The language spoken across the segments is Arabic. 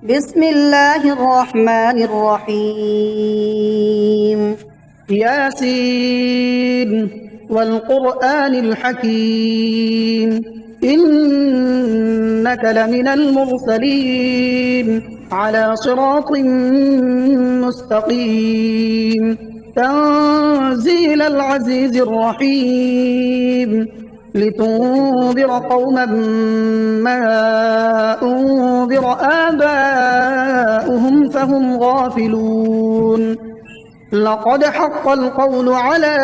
بسم الله الرحمن الرحيم. ياسين والقرآن الحكيم إنك لمن المرسلين على صراط مستقيم تنزيل العزيز الرحيم لتنذر قوما ما أنذر آباؤهم فهم غافلون لقد حق القول على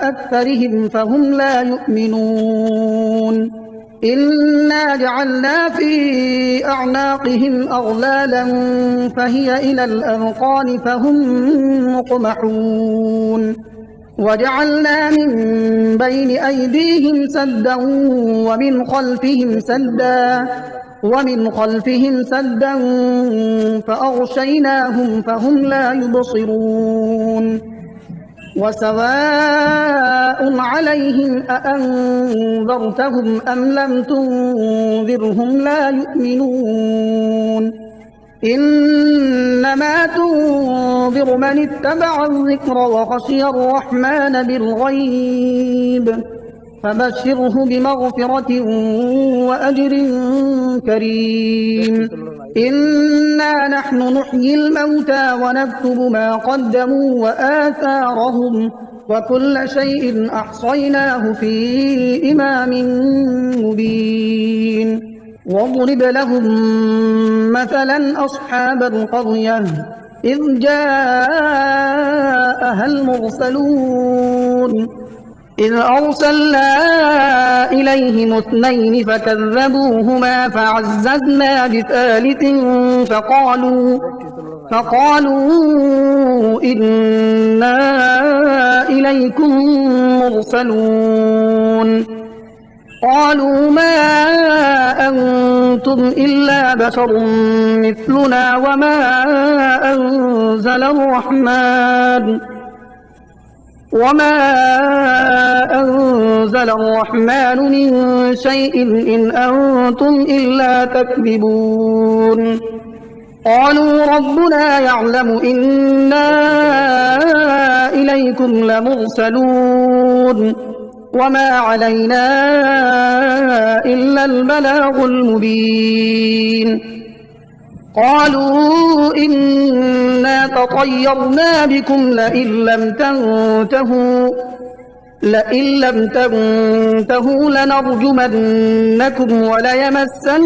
أكثرهم فهم لا يؤمنون إنا جعلنا في أعناقهم أغلالا فهي إلى الأذقان فهم مقمحون وجعلنا من بين أيديهم سدا ومن خلفهم سدا فأغشيناهم فهم لا يبصرون وسواء عليهم أأنذرتهم أم لم تنذرهم لا يؤمنون إنما تنذر من اتبع الذكر وخشي الرحمن بالغيب فبشره بمغفرة وأجر كريم إنا نحن نحيي الموتى ونكتب ما قدموا وآثارهم وكل شيء أحصيناه في إمام مبين واضرب لهم مثلا أصحاب القرية إذ جاءها المرسلون إذ أرسلنا إليهم اثنين فكذبوهما فعززنا بثالث فقالوا إنا إليكم مرسلون قالوا ما أنتم إلا بشر مثلنا وما أنزل الرحمن من شيء إن أنتم إلا تكذبون قالوا ربنا يعلم إنا إليكم لمرسلون وما علينا إلا البلاغ المبين قالوا إنا تطيرنا بكم لئن لم تنتهوا لنرجمنكم وليمسنكم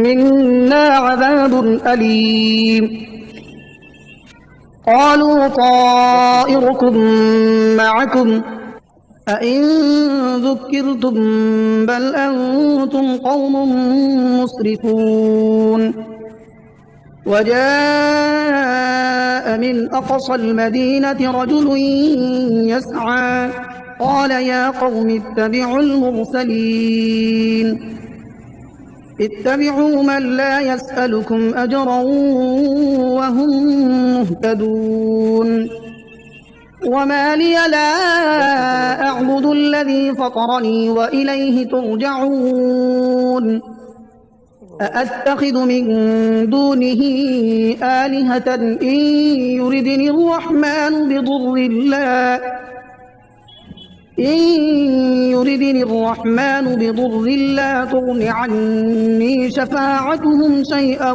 منا عذاب أليم قالوا طائركم معكم أئن ذكرتم بل أنتم قوم مسرفون وجاء من أقصى المدينة رجل يسعى قال يا قوم اتبعوا المرسلين اتبعوا من لا يسألكم أجرا وهم مهتدون وما لي لا أعبد الذي فطرني وإليه ترجعون أأتخذ من دونه آلهة إن يردني الرحمن بضر لا تغن عني شفاعتهم شيئا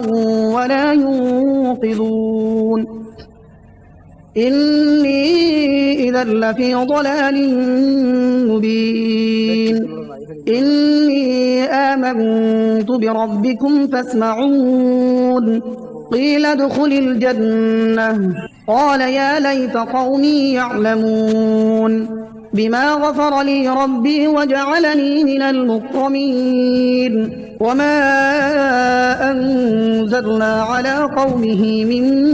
ولا ينقذون إني إذا لفي ضلال مبين إني آمنت بربكم فاسمعون قيل ادخل الجنة قال يا ليت قومي يعلمون بما غفر لي ربي وجعلني من المكرمين وما أنزلنا على قومه من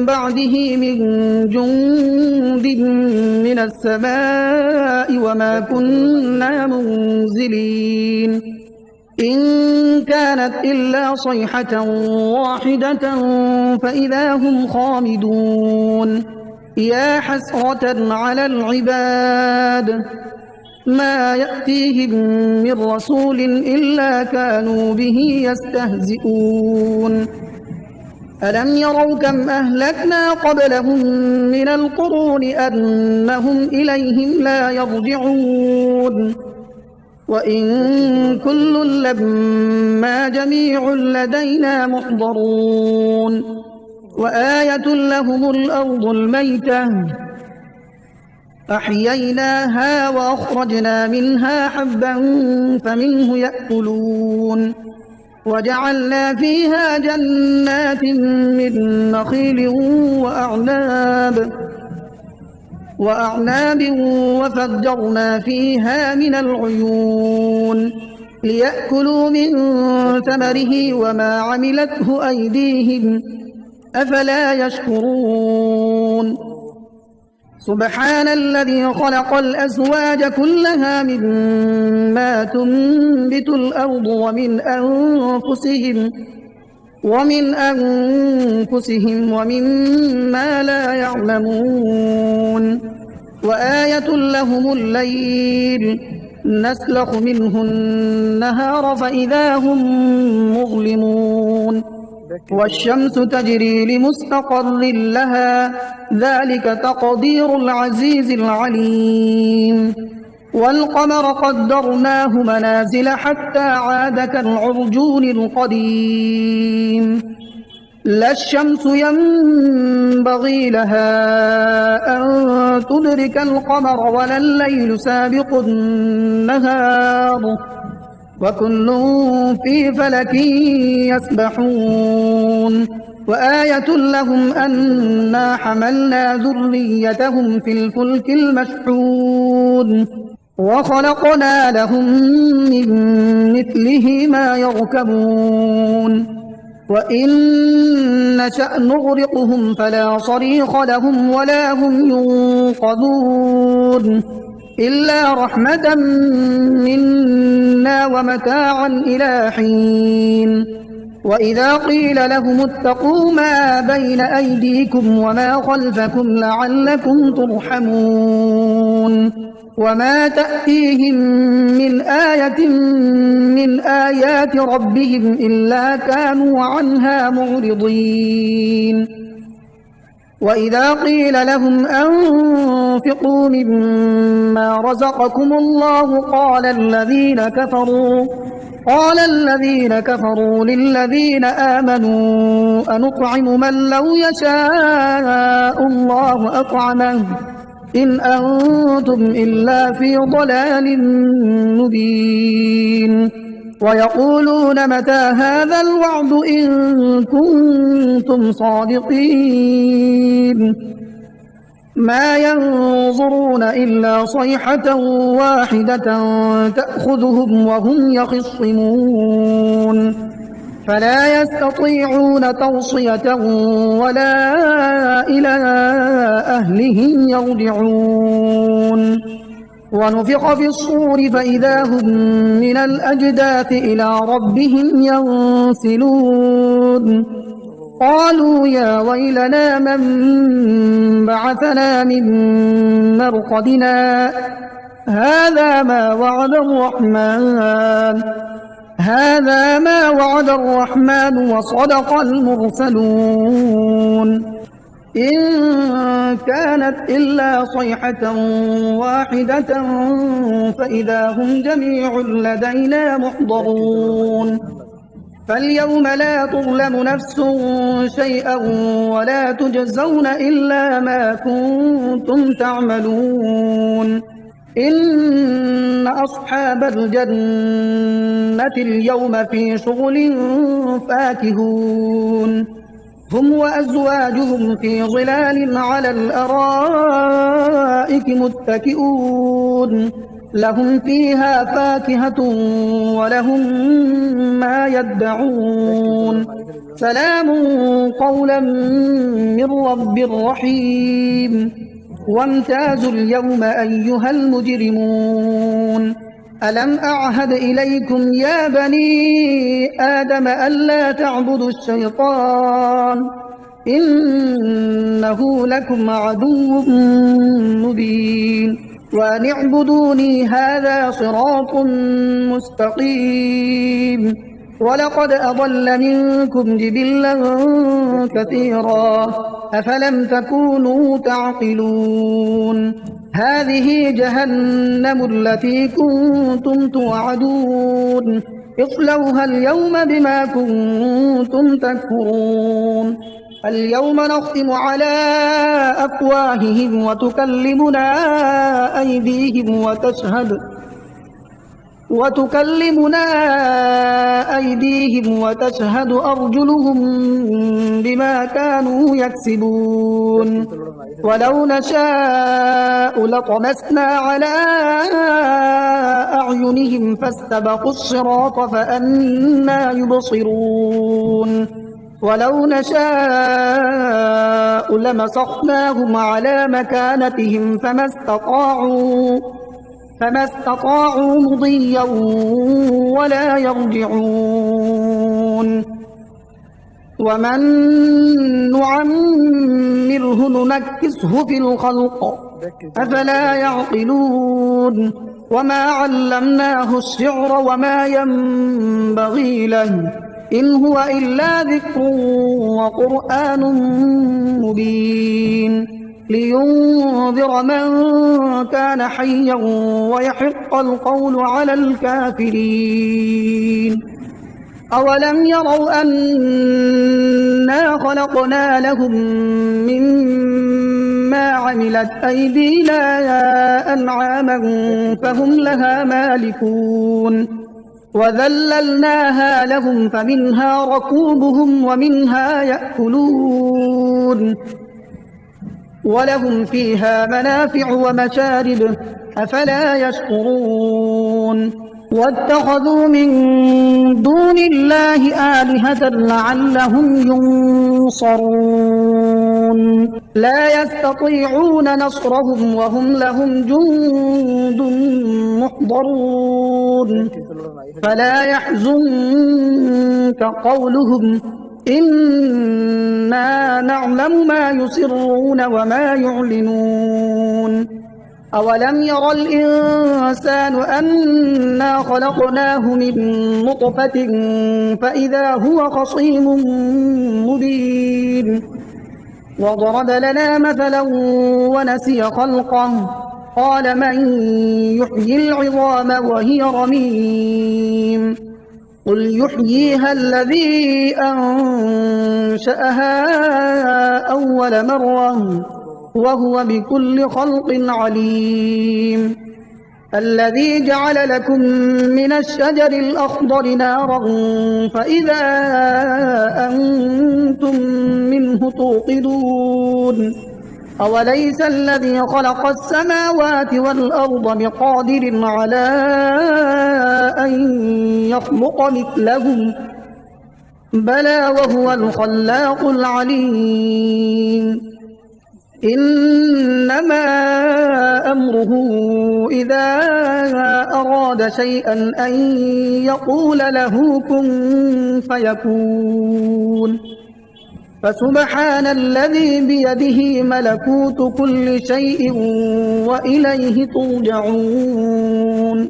بعده من جند من السماء وما كنا منزلين إن كانت إلا صيحة واحدة فإذا هم خامدون يا حسرة على العباد ما يأتيهم من رسول إلا كانوا به يستهزئون ألم يروا كم أهلكنا قبلهم من القرون أنهم إليهم لا يرجعون وإن كل لما جميع لدينا محضرون وآية لهم الأرض الميتة أحييناها وأخرجنا منها حبا فمنه يأكلون وجعلنا فيها جنات من نخيل وأعناب وفجرنا فيها من العيون ليأكلوا من ثمره وما عملته أيديهم أفلا يشكرون سبحان الذي خلق الأزواج كلها مما تنبت الأرض ومن أنفسهم ومما لا يعلمون وآية لهم الليل نسلخ منه النهار فإذا هم مظلمون والشمس تجري لمستقر لها ذلك تقدير العزيز العليم والقمر قدرناه منازل حتى عاد كالعرجون القديم لا الشمس ينبغي لها أن تدرك القمر ولا الليل سابق النهار وكل في فلك يسبحون وآية لهم أنا حملنا ذريتهم في الفلك المشحون وخلقنا لهم من مثله ما يركبون وإن نشأ نغرقهم فلا صريخ لهم ولا هم ينقذون إلا رحمة منا ومتاعا إلى حين وإذا قيل لهم اتقوا ما بين أيديكم وما خلفكم لعلكم ترحمون وما تأتيهم من آية من آيات ربهم إلا كانوا عنها معرضين وإذا قيل لهم أنفقوا مما رزقكم الله قال الذين كفروا للذين آمنوا أنطعم من لو يشاء الله أطعمه إن أنتم إلا في ضلال مبين ويقولون متى هذا الوعد إن كنتم صادقين ما ينظرون إلا صيحة واحدة تأخذهم وهم يخصمون فلا يستطيعون توصية ولا إلى أهلهم يرجعون ونفخ في الصور فإذا هم من الأجداث إلى ربهم ينسلون قالوا يا ويلنا من بعثنا من مرقدنا هذا ما وعد الرحمن وصدق المرسلون إن كانت إلا صيحة واحدة فإذا هم جميع لدينا محضرون فاليوم لا تظلم نفس شيئا ولا تجزون إلا ما كنتم تعملون إن أصحاب الجنة اليوم في شغل فاكهون هم وأزواجهم في ظلال على الأرائك متكئون لهم فيها فاكهة ولهم ما يدعون سلام قولا من رب رحيم وامتازوا اليوم أيها المجرمون ألم أعهد إليكم يا بني آدم ألا تعبدوا الشيطان إنه لكم عدو مبين وأن اعبدوني هذا صراط مستقيم. ولقد أضل منكم جبلا كثيرا أفلم تكونوا تعقلون. هذه جهنم التي كنتم توعدون اصلوها اليوم بما كنتم تكفرون. اليوم نختم على أفواههم وتكلمنا أيديهم وتشهد أرجلهم بما كانوا يكسبون. ولو نشاء لطمسنا على أعينهم فاستبقوا الصراط فأنى يبصرون. ولو نشاء لمسخناهم على مكانتهم فما استطاعوا مضيا ولا يرجعون. ومن نعمره ننكسه في الخلق أفلا يعقلون. وما علمناه الشعر وما ينبغي له إن هو إلا ذكر وقرآن مبين لينذر من كان حيا ويحق القول على الكافرين. أولم يروا أنا خلقنا لهم مما عملت أيدينا أنعاما فهم لها مالكون وذللناها لهم فمنها ركوبهم ومنها يأكلون ولهم فيها منافع ومشارب أفلا يشكرون. واتخذوا من دون الله آلهة لعلهم ينصرون لا يستطيعون نصرهم وهم لهم جند محضرون. فلا يحزنك قولهم إنا نعلم ما يسرون وما يعلنون. أولم ير الإنسان أنا خلقناه من نطفة فإذا هو خصيم مبين. وضرب لنا مثلا ونسي خلقه قال من يحيي العظام وهي رميم قل يحييها الذي أنشأها أول مرة وهو بكل خلق عليم. الذي جعل لكم من الشجر الأخضر نارا فإذا أنتم منه توقدون. أوليس الذي خلق السماوات والأرض بقادر على أن يخلق مثلهم بلى وهو الخلاق العليم. إنما أمره إذا أراد شيئا أن يقول له كن فيكون. فسبحان الذي بيده ملكوت كل شيء وإليه ترجعون.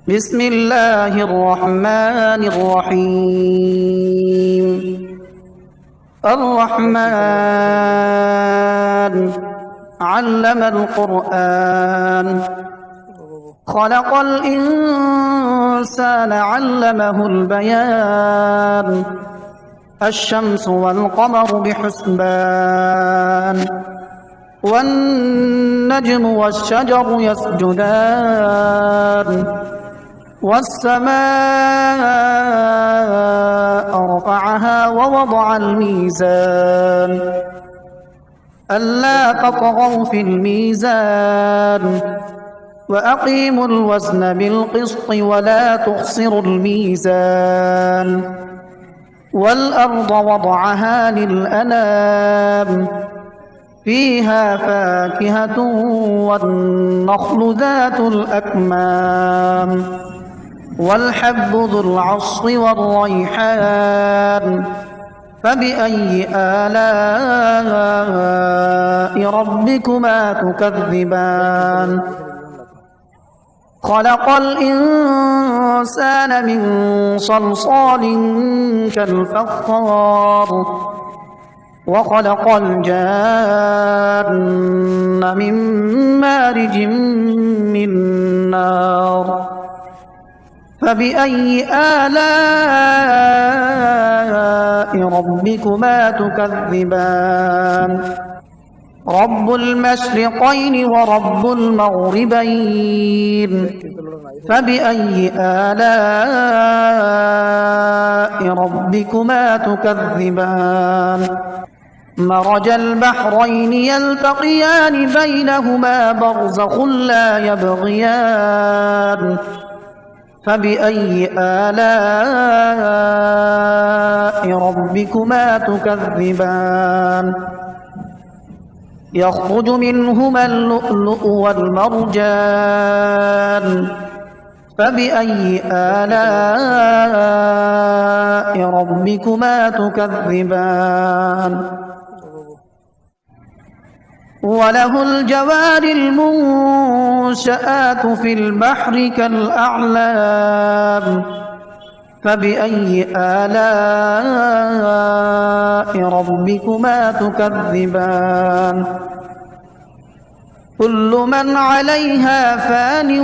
بسم الله الرحمن الرحيم. الرحمن علم القرآن خلق الإنسان علمه البيان. الشمس والقمر بحسبان والنجم والشجر يسجدان. والسماء رفعها ووضع الميزان ألا تطغوا في الميزان وأقيموا الوزن بالقسط ولا تخسروا الميزان. والأرض وضعها للأنام فيها فاكهة والنخل ذات الأكمام والحب ذو العصف والريحان فبأي آلاء ربكما تكذبان خلق الإنسان من صلصال كالفخار وخلق الجان من مارج من نار فبأي آلاء ربكما تكذبان رب المشرقين ورب المغربين فبأي آلاء ربكما تكذبان مرج البحرين يلتقيان بينهما برزخ لا يبغيان فبأي آلاء ربكما تكذبان يخرج منهما اللؤلؤ والمرجان فبأي آلاء ربكما تكذبان وله الجوار المنشآت في البحر كالأعلام فبأي آلاء ربكما تكذبان كل من عليها فان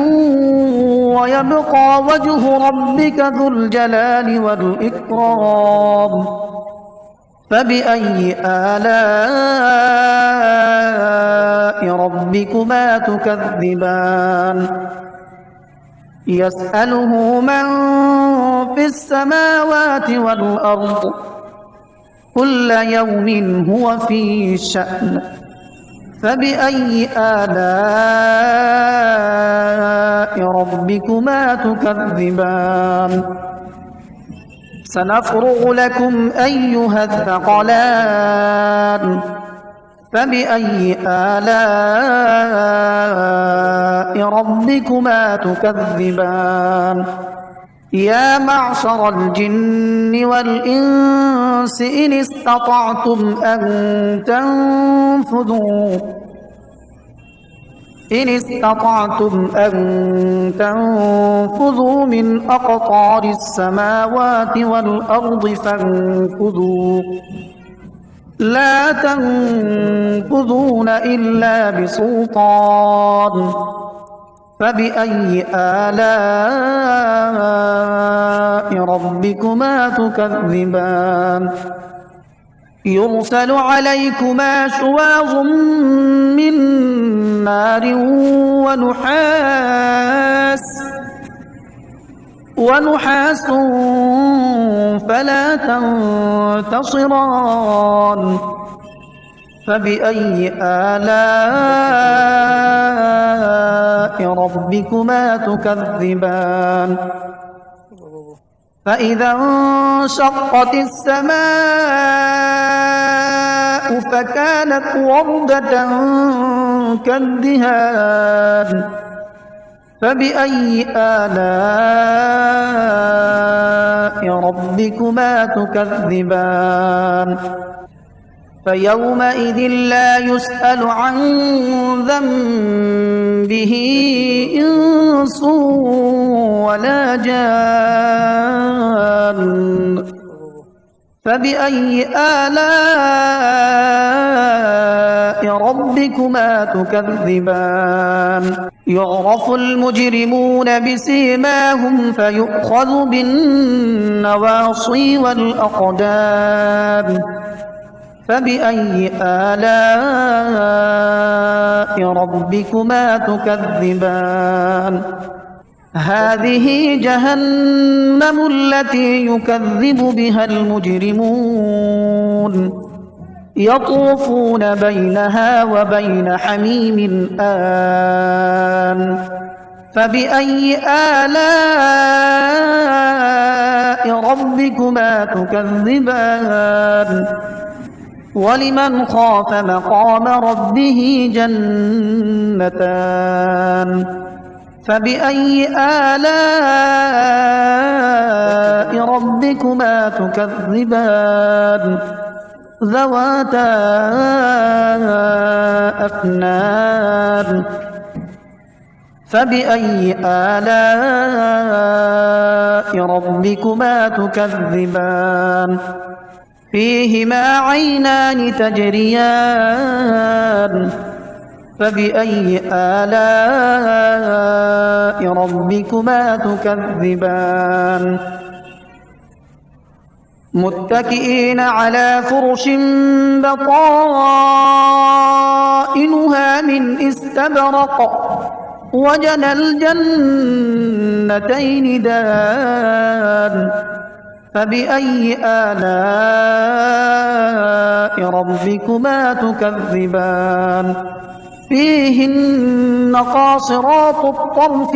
ويبقى وجه ربك ذو الجلال والإكرام فبأي آلاء ربكما تكذبان يسأله من في السماوات والأرض كل يوم هو في شأن فبأي آلاء ربكما تكذبان سنفرغ لكم أيها الثقلان فبأي آلاء ربكما تكذبان يا معشر الجن والإنس إن استطعتم أن تنفذوا من أقطار السماوات والأرض فانفذوا لا تنفذون إلا بسلطان فبأي آلاء ربكما تكذبان يرسل عليكما شواظ من نار ونحاس فلا تنتصران فبأي آلاء ربكما تكذبان فإذا انشقت السماء فكانت وردة كالدهان فبأي آلاء ربكما تكذبان فيومئذ لا يسأل عن ذنبه إنس ولا جان فبأي آلاء ربكما تكذبان يعرف المجرمون بسيماهم فيؤخذ بالنواصي والأقدام فبأي آلاء ربكما تكذبان هذه جهنم التي يكذب بها المجرمون يطوفون بينها وبين حميم آن فبأي آلاء ربكما تكذبان ولمن خاف مقام ربه جنتان فبأي آلاء ربكما تكذبان ذواتا أفنان فبأي آلاء ربكما تكذبان فيهما عينان تجريان فبأي آلاء ربكما تكذبان متكئين على فرش بطائنها من استبرق وجنى الجنتين دان فبأي آلاء ربكما تكذبان فيهن قاصرات الطرف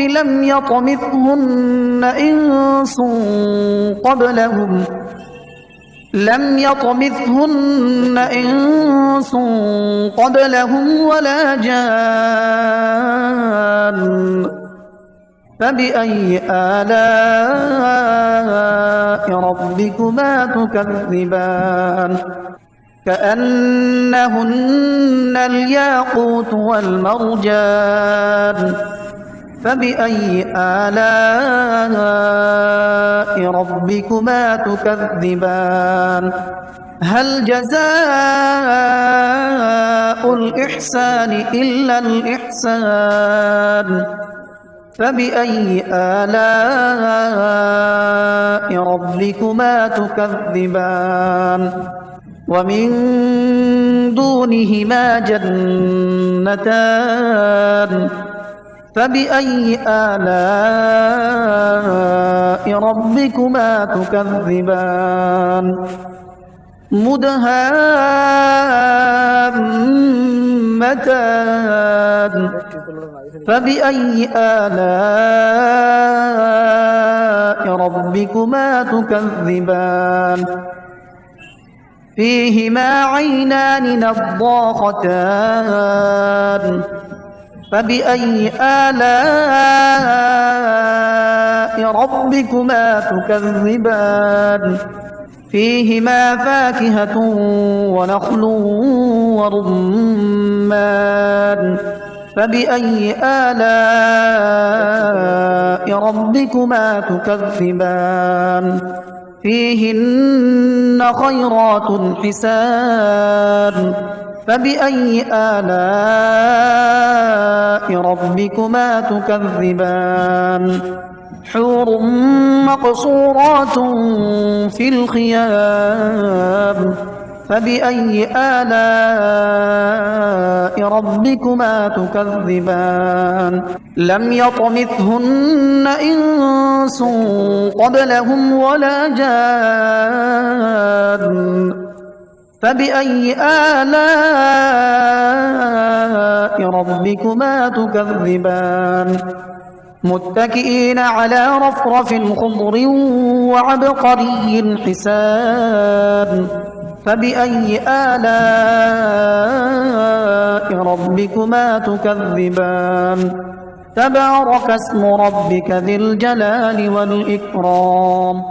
لم يطمثهن إنس قبلهم ولا جان فبأي آلاء ربكما تكذبان كأنهن الياقوت والمرجان فبأي آلاء ربكما تكذبان هل جزاء الإحسان إلا الإحسان فبأي آلاء ربكما تكذبان ومن دونهما جنتان فبأي آلاء ربكما تكذبان مدهامتان فبأي آلاء ربكما تكذبان فيهما عينان نضاختان فبأي آلاء ربكما تكذبان فيهما فاكهة ونخل ورمان فبأي آلاء ربكما تكذبان فيهن خيرات حسان فبأي آلاء ربكما تكذبان حور مقصورات في الخيام فبأي آلاء ربكما تكذبان لم يطمثهن إنس قبلهم ولا جان فبأي آلاء ربكما تكذبان متكئين على رفرف خضر وعبقري حسان فبأي آلاء ربكما تكذبان تبارك اسم ربك ذي الجلال والإكرام